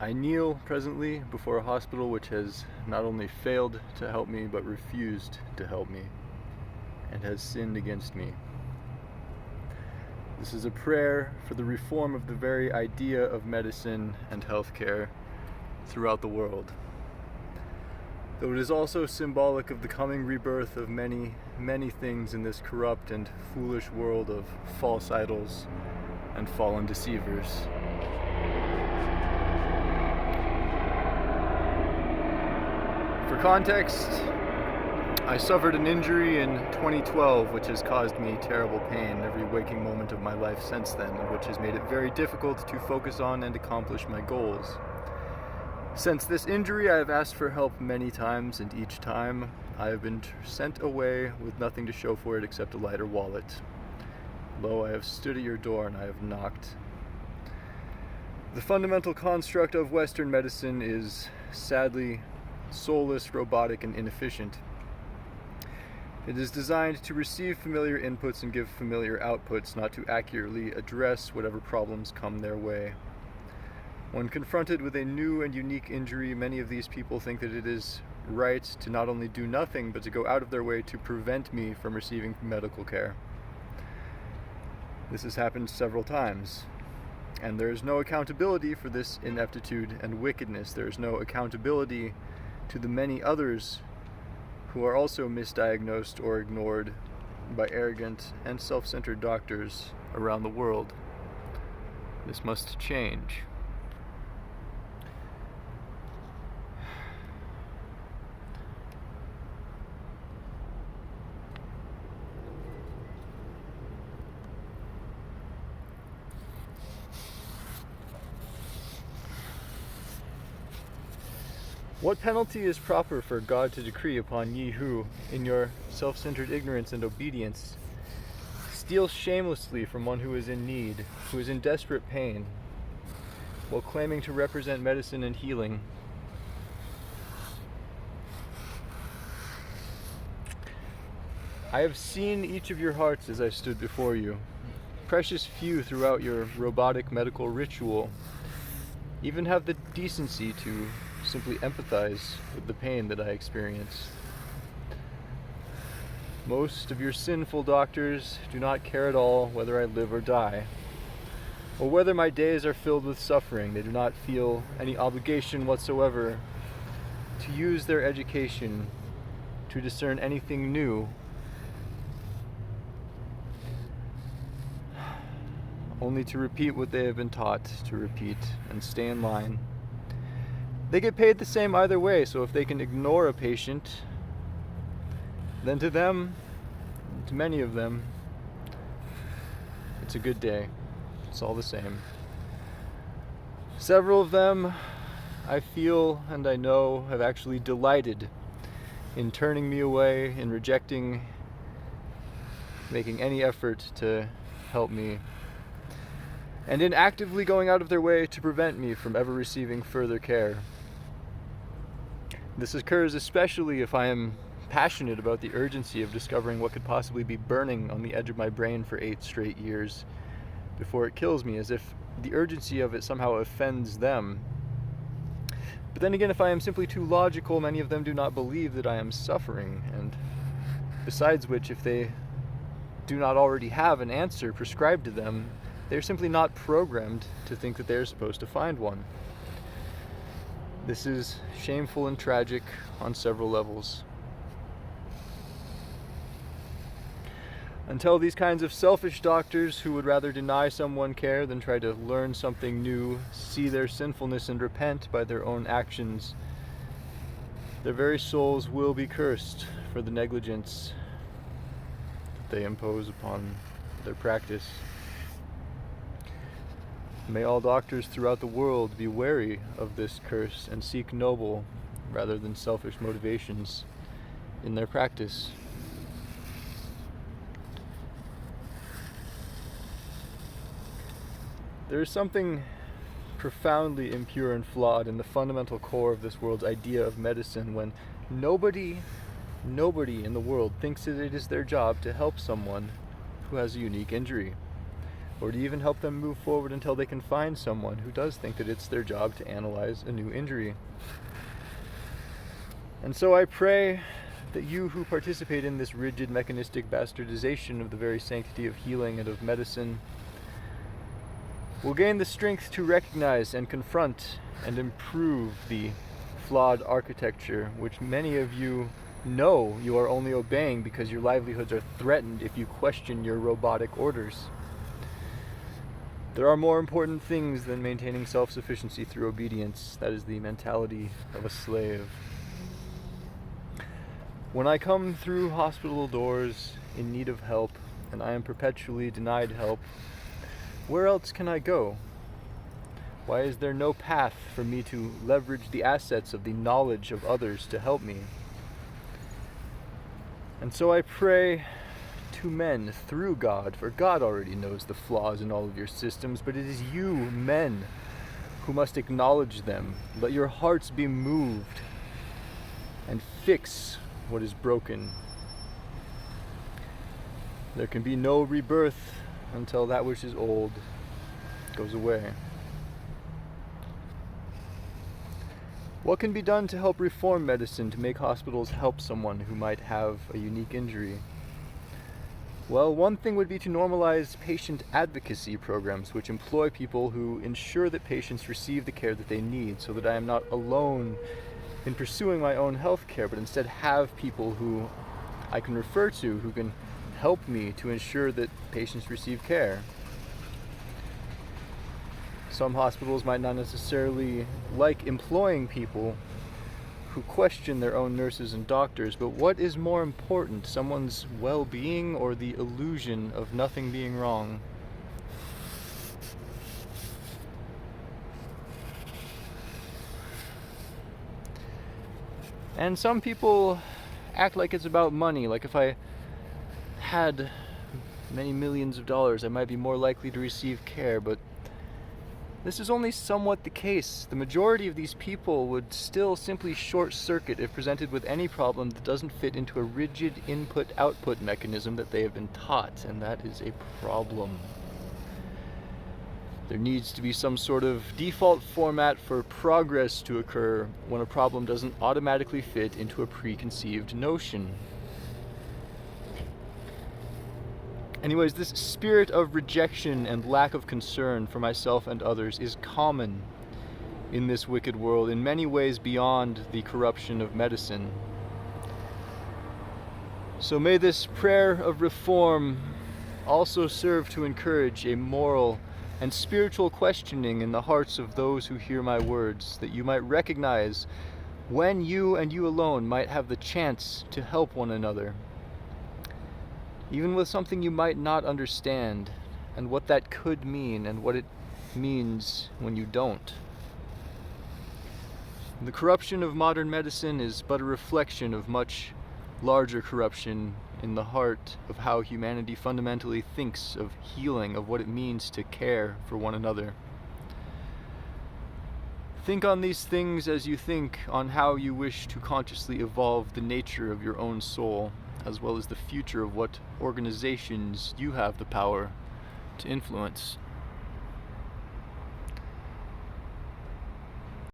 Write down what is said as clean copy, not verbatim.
I kneel presently before a hospital which has not only failed to help me, but refused to help me, and has sinned against me. This is a prayer for the reform of the very idea of medicine and healthcare throughout the world. Though it is also symbolic of the coming rebirth of many, many things in this corrupt and foolish world of false idols and fallen deceivers. For context, I suffered an injury in 2012 which has caused me terrible pain every waking moment of my life since then, and which has made it very difficult to focus on and accomplish my goals. Since this injury, I have asked for help many times, and each time I have been sent away with nothing to show for it except a lighter wallet. Lo, I have stood at your door and I have knocked. The fundamental construct of Western medicine is sadly soulless, robotic, and inefficient. It is designed to receive familiar inputs and give familiar outputs, not to accurately address whatever problems come their way. When confronted with a new and unique injury, many of these people think that it is right to not only do nothing, but to go out of their way to prevent me from receiving medical care. This has happened several times, and there is no accountability for this ineptitude and wickedness. There is no accountability to the many others who are also misdiagnosed or ignored by arrogant and self-centered doctors around the world. This must change. What penalty is proper for God to decree upon ye who, in your self-centered ignorance and obedience, steal shamelessly from one who is in need, who is in desperate pain, while claiming to represent medicine and healing? I have seen each of your hearts as I stood before you. Precious few throughout your robotic medical ritual even have the decency to simply empathize with the pain that I experience. Most of your sinful doctors do not care at all whether I live or die, or whether my days are filled with suffering. They do not feel any obligation whatsoever to use their education to discern anything new, only to repeat what they have been taught to repeat and stay in line. They get paid the same either way, so if they can ignore a patient, then to them, to many of them, it's a good day. It's all the same. Several of them, I feel and I know, have actually delighted in turning me away, in rejecting making any effort to help me, and in actively going out of their way to prevent me from ever receiving further care. This occurs especially if I am passionate about the urgency of discovering what could possibly be burning on the edge of my brain for 8 straight years before it kills me, as if the urgency of it somehow offends them. But then again, if I am simply too logical, many of them do not believe that I am suffering, and besides which, if they do not already have an answer prescribed to them, they are simply not programmed to think that they are supposed to find one. This is shameful and tragic on several levels. Until these kinds of selfish doctors who would rather deny someone care than try to learn something new see their sinfulness and repent by their own actions, their very souls will be cursed for the negligence that they impose upon their practice. May all doctors throughout the world be wary of this curse and seek noble rather than selfish motivations in their practice. There is something profoundly impure and flawed in the fundamental core of this world's idea of medicine when nobody in the world thinks that it is their job to help someone who has a unique injury. or to even help them move forward until they can find someone who does think that it's their job to analyze a new injury. And so I pray that you who participate in this rigid mechanistic bastardization of the very sanctity of healing and of medicine will gain the strength to recognize and confront and improve the flawed architecture which many of you know you are only obeying because your livelihoods are threatened if you question your robotic orders. There are more important things than maintaining self-sufficiency through obedience. That is the mentality of a slave. When I come through hospital doors in need of help, and I am perpetually denied help, where else can I go? Why is there no path for me to leverage the assets of the knowledge of others to help me? And so I pray to men through God, for God already knows the flaws in all of your systems, but it is you, men, who must acknowledge them. Let your hearts be moved and fix what is broken. There can be no rebirth until that which is old goes away. What can be done to help reform medicine to make hospitals help someone who might have a unique injury? Well, one thing would be to normalize patient advocacy programs which employ people who ensure that patients receive the care that they need, so that I am not alone in pursuing my own health care, but instead have people who I can refer to who can help me to ensure that patients receive care. Some hospitals might not necessarily like employing people who question their own nurses and doctors, but what is more important, someone's well-being or the illusion of nothing being wrong? And some people act like it's about money, like if I had many millions of dollars, I might be more likely to receive care, but this is only somewhat the case. The majority of these people would still simply short-circuit if presented with any problem that doesn't fit into a rigid input-output mechanism that they have been taught, and that is a problem. There needs to be some sort of default format for progress to occur when a problem doesn't automatically fit into a preconceived notion. Anyways, this spirit of rejection and lack of concern for myself and others is common in this wicked world, in many ways beyond the corruption of medicine. So may this prayer of reform also serve to encourage a moral and spiritual questioning in the hearts of those who hear my words, that you might recognize when you and you alone might have the chance to help one another, even with something you might not understand, and what that could mean and what it means when you don't. The corruption of modern medicine is but a reflection of much larger corruption in the heart of how humanity fundamentally thinks of healing, of what it means to care for one another. Think on these things as you think on how you wish to consciously evolve the nature of your own soul, as well as the future of what organizations you have the power to influence.